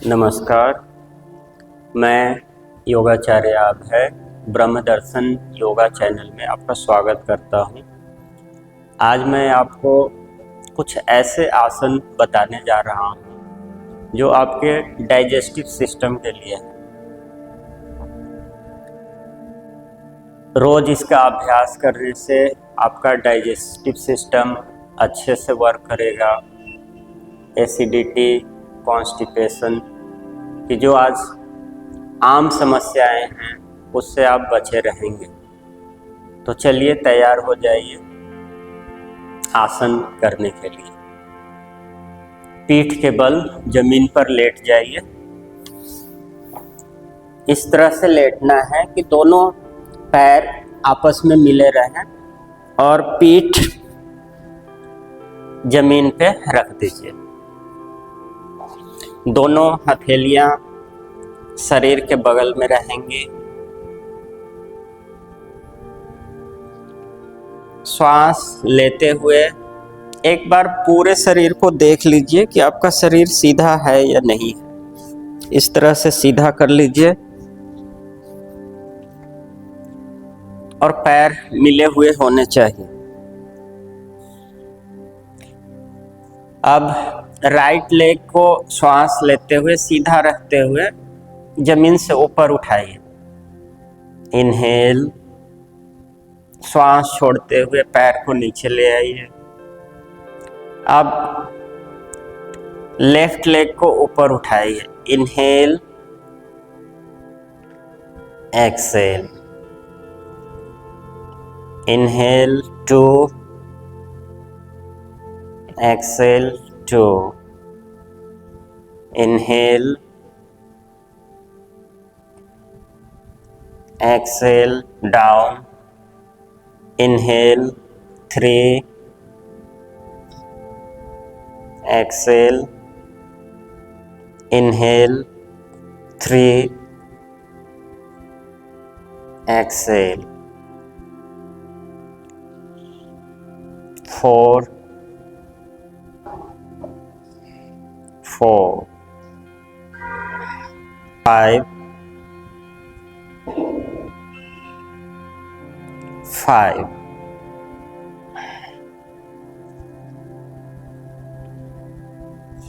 नमस्कार, मैं योगाचार्य अभय ब्रह्म दर्शन योगा चैनल में आपका स्वागत करता हूं। आज मैं आपको कुछ ऐसे आसन बताने जा रहा हूं जो आपके डाइजेस्टिव सिस्टम के लिए है। रोज इसका अभ्यास करने से आपका डाइजेस्टिव सिस्टम अच्छे से वर्क करेगा। एसिडिटी, कॉन्स्टिपेशन की जो आज आम समस्याएं हैं उससे आप बचे रहेंगे। तो चलिए तैयार हो जाइए आसन करने के लिए। पीठ के बल जमीन पर लेट जाइए। इस तरह से लेटना है कि दोनों पैर आपस में मिले रहें और पीठ जमीन पे रख दीजिए। दोनों हथेलियां शरीर के बगल में रहेंगी। श्वास लेते हुए एक बार पूरे शरीर को देख लीजिए कि आपका शरीर सीधा है या नहीं है। इस तरह से सीधा कर लीजिए और पैर मिले हुए होने चाहिए। अब राइट लेग को श्वास लेते हुए सीधा रखते हुए जमीन से ऊपर उठाइए। इनहेल, श्वास छोड़ते हुए पैर को नीचे ले आइए। अब लेफ्ट लेग को ऊपर उठाइए। Inhale, exhale, inhale 2, exhale 2, inhale, exhale down, inhale 3, exhale, inhale 3, exhale 4, 4, 5, 5,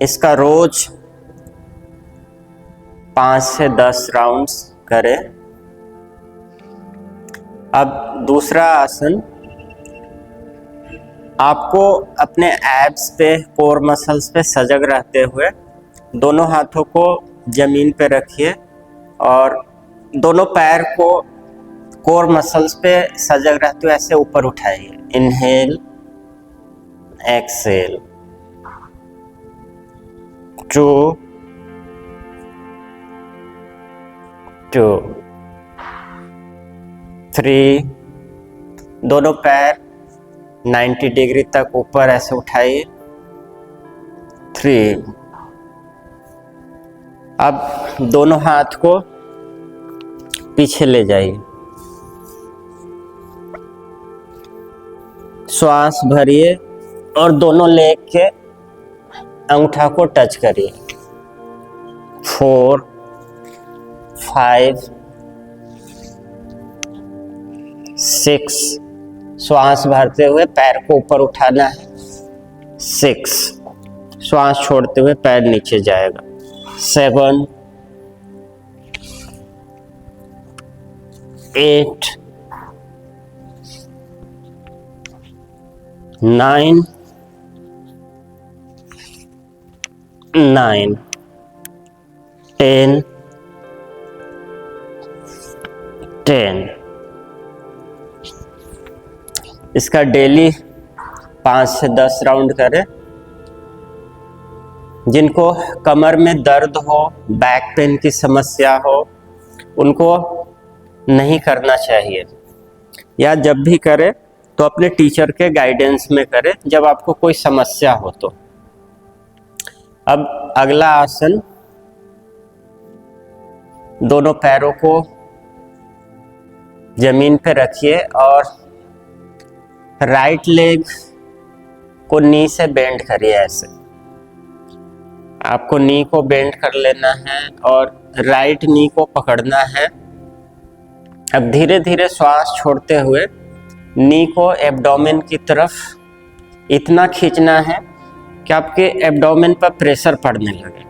इसका रोज 5 से 10 राउंड्स करें। अब दूसरा आसन, आपको अपने एब्स पे, कोर मसल्स पे सजग रहते हुए दोनों हाथों को जमीन पे रखिए और दोनों पैर को कोर मसल्स पे सजग रहते हुए ऐसे ऊपर उठाइए। इनहेल, एक्सेल 2, 2, 3, दोनों पैर 90 डिग्री तक ऊपर ऐसे उठाइए। 3, अब दोनों हाथ को पीछे ले जाइए। श्वास भरिए और दोनों लेग के अंगूठा को टच करिए। 4, 5, 6, श्वास भरते हुए पैर को ऊपर उठाना है। 6, श्वास छोड़ते हुए पैर नीचे जाएगा। 7, 8, 9, 9, 10, 10। इसका डेली 5 से 10 राउंड करें। जिनको कमर में दर्द हो, बैक पेन की समस्या हो, उनको नहीं करना चाहिए, या जब भी करें तो अपने टीचर के गाइडेंस में करें जब आपको कोई समस्या हो तो। अब अगला आसन, दोनों पैरों को जमीन पे रखिए और राइट लेग को नी से बेंड करिए ऐसे। आपको नी को बेंड कर लेना है और राइट नी को पकड़ना है। अब धीरे धीरे श्वास छोड़ते हुए नी को एब्डोमेन की तरफ इतना खींचना है कि आपके एब्डोमेन पर प्रेशर पड़ने लगे।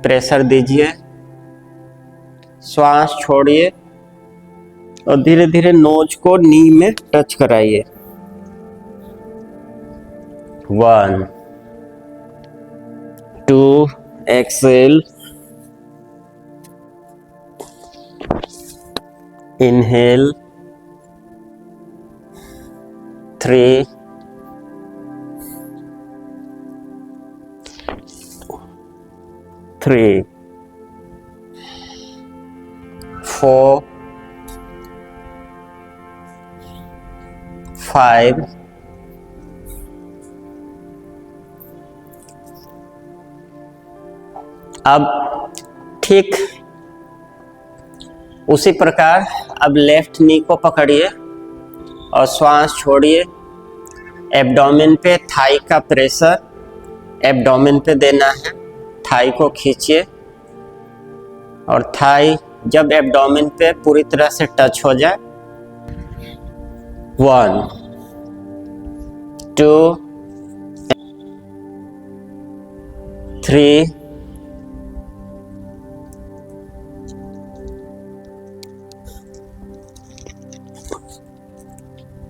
प्रेशर दीजिए, श्वास छोड़िए और धीरे धीरे नोज को नी में टच कराइए। 1 2 एक्सेल, इनहेल, 3 4 5 अब ठीक उसी प्रकार अब लेफ्ट नी को पकड़िए और श्वास छोड़िए। एब्डोमेन पे थाई का प्रेशर एब्डोमेन पे देना है। थाई को खींचिए और थाई जब एब्डोमेन पे पूरी तरह से टच हो जाए, 1 2 3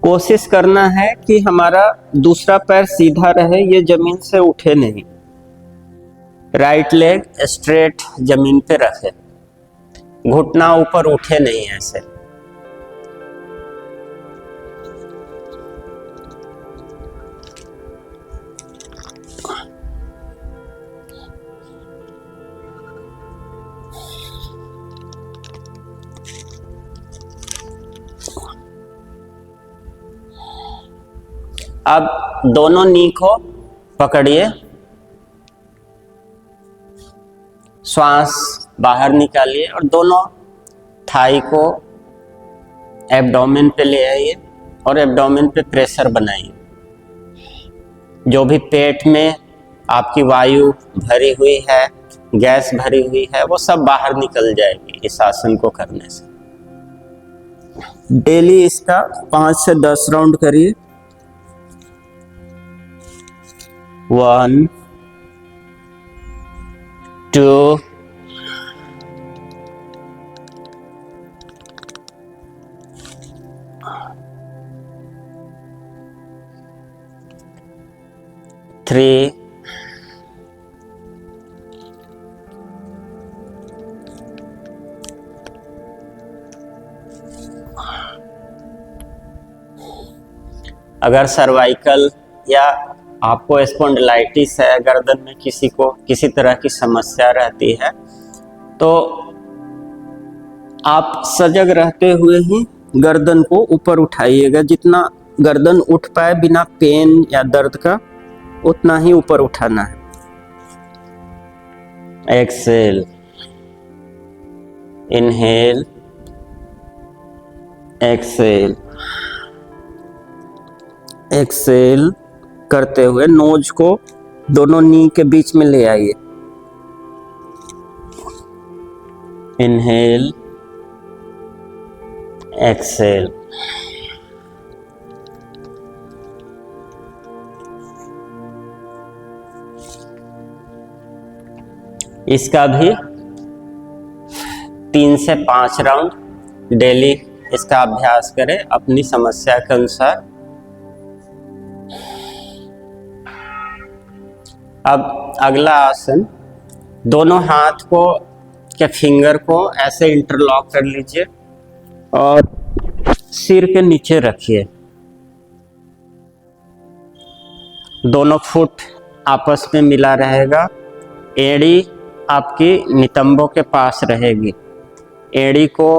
कोशिश करना है कि हमारा दूसरा पैर सीधा रहे, ये जमीन से उठे नहीं। राइट लेग स्ट्रेट जमीन पे रखे, घुटना ऊपर उठे नहीं ऐसे। अब दोनों नी को पकड़िए, श्वास बाहर निकालिए और दोनों थाई को एब्डोमेन पे ले आइए और एब्डोमेन पे प्रेशर बनाइए। जो भी पेट में आपकी वायु भरी हुई है, गैस भरी हुई है, वो सब बाहर निकल जाएगी इस आसन को करने से। डेली इसका 5 से 10 राउंड करिए। 1 2 3 अगर सर्वाइकल या आपको स्पॉन्डिलाइटिस है, गर्दन में किसी को किसी तरह की समस्या रहती है, तो आप सजग रहते हुए ही गर्दन को ऊपर उठाइएगा। जितना गर्दन उठ पाए बिना पेन या दर्द का, उतना ही ऊपर उठाना है। एक्सेल, इनहेल, एक्सेल, एक्सेल करते हुए नोज को दोनों नी के बीच में ले आइए। इनहेल, एक्सेल, इसका भी 3 से 5 राउंड डेली इसका अभ्यास करें अपनी समस्या के अनुसार। अब अगला आसन, दोनों हाथ को के फिंगर को ऐसे इंटरलॉक कर लीजिए और सिर के नीचे रखिए। दोनों फुट आपस में मिला रहेगा। एड़ी आपकी नितंबों के पास रहेगी। एड़ी को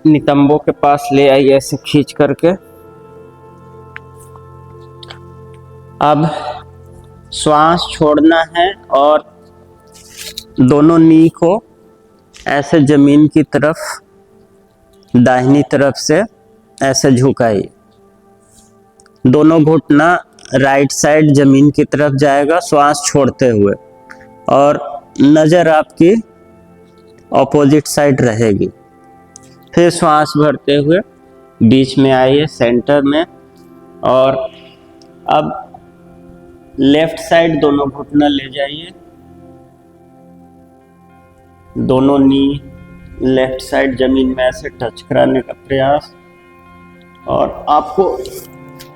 नितंबों के पास ले आइए ऐसे खींच करके। अब श्वास छोड़ना है और दोनों नी को ऐसे जमीन की तरफ दाहिनी तरफ से ऐसे झुकाइए। दोनों घुटना राइट साइड जमीन की तरफ जाएगा श्वास छोड़ते हुए, और नज़र आपकी ऑपोजिट साइड रहेगी। फिर श्वास भरते हुए बीच में आइए सेंटर में, और अब लेफ्ट साइड दोनों घुटना ले जाइए, दोनों नी लेफ्ट साइड जमीन में ऐसे टच कराने का प्रयास, और आपको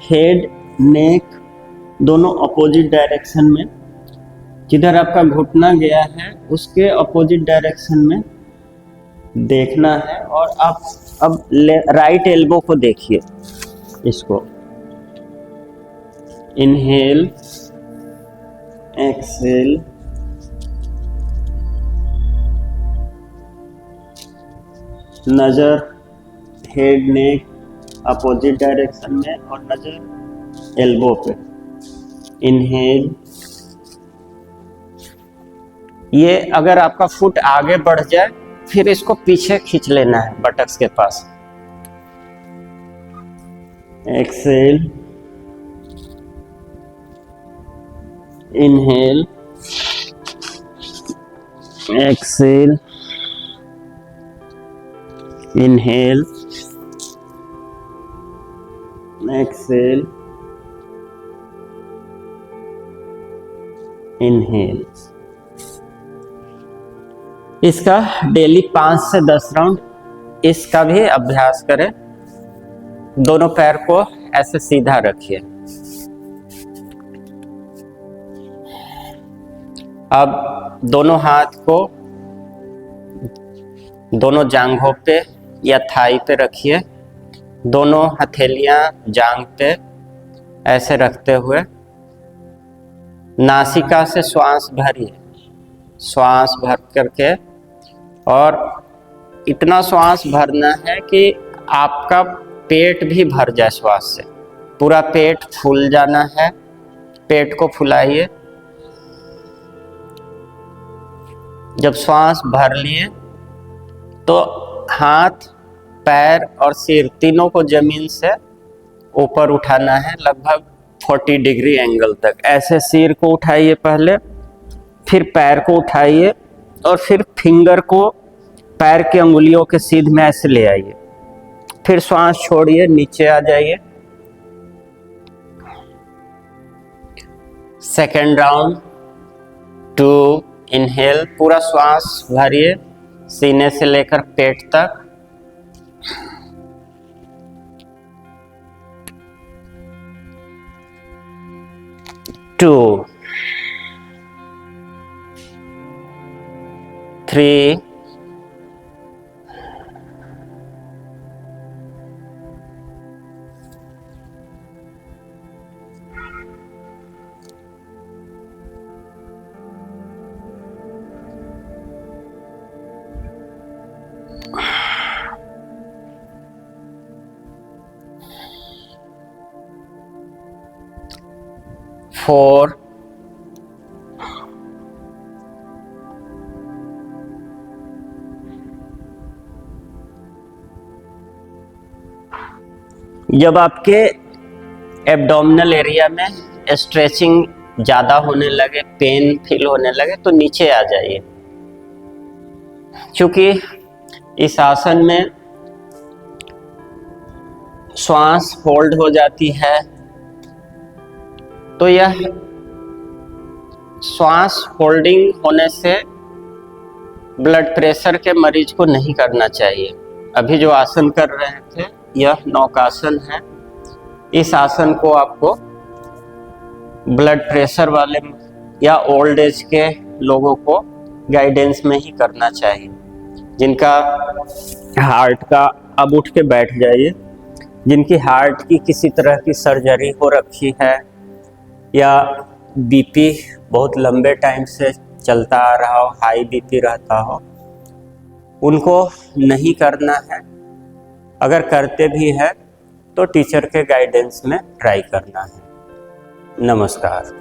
हेड नेक दोनों अपोजिट डायरेक्शन में, जिधर आपका घुटना गया है उसके अपोजिट डायरेक्शन में देखना है। और आप अब राइट एल्बो को देखिए, इसको इनहेल एक्सेल, नज़र हेड नेक अपोजिट डायरेक्शन में, और नज़र एल्बो पे। इनहेल, ये अगर आपका फुट आगे बढ़ जाए फिर इसको पीछे खींच लेना है बटक्स के पास। Exhale, inhale exhale, inhale exhale, inhale. इसका डेली 5 से 10 राउंड इसका भी अभ्यास करें। दोनों पैर को ऐसे सीधा रखिए। अब दोनों हाथ को दोनों जांघों पे या थाई पे रखिए, दोनों हथेलियां जांघ पे ऐसे रखते हुए नासिका से श्वास भरिए, श्वास भर करके, और इतना श्वास भरना है कि आपका पेट भी भर जाए श्वास से, पूरा पेट फूल जाना है। पेट को फुलाइए। जब श्वास भर लिए तो हाथ, पैर और सिर तीनों को जमीन से ऊपर उठाना है, लगभग 40 डिग्री एंगल तक। ऐसे सिर को उठाइए पहले, फिर पैर को उठाइए, और फिर फिंगर को पैर की अंगुलियों के सीध में ऐसे ले आइए। फिर श्वास छोड़िए, नीचे आ जाइए। सेकेंड राउंड 2, इनहेल, पूरा श्वास भरिए सीने से लेकर पेट तक। टू, 3, 4, जब आपके एब्डोमिनल एरिया में स्ट्रेचिंग ज़्यादा होने लगे, पेन फील होने लगे, तो नीचे आ जाइए। क्योंकि इस आसन में श्वास होल्ड हो जाती है, तो यह श्वास होल्डिंग होने से ब्लड प्रेशर के मरीज को नहीं करना चाहिए। अभी जो आसन कर रहे थे यह नौकासन है। इस आसन को आपको ब्लड प्रेशर वाले या ओल्ड एज के लोगों को गाइडेंस में ही करना चाहिए। जिनका हार्ट का, अब उठ के बैठ जाइए, जिनकी हार्ट की किसी तरह की सर्जरी हो रखी है या बीपी बहुत लंबे टाइम से चलता आ रहा हो, हाई बीपी रहता हो, उनको नहीं करना है। अगर करते भी है तो टीचर के गाइडेंस में ट्राई करना है। नमस्कार।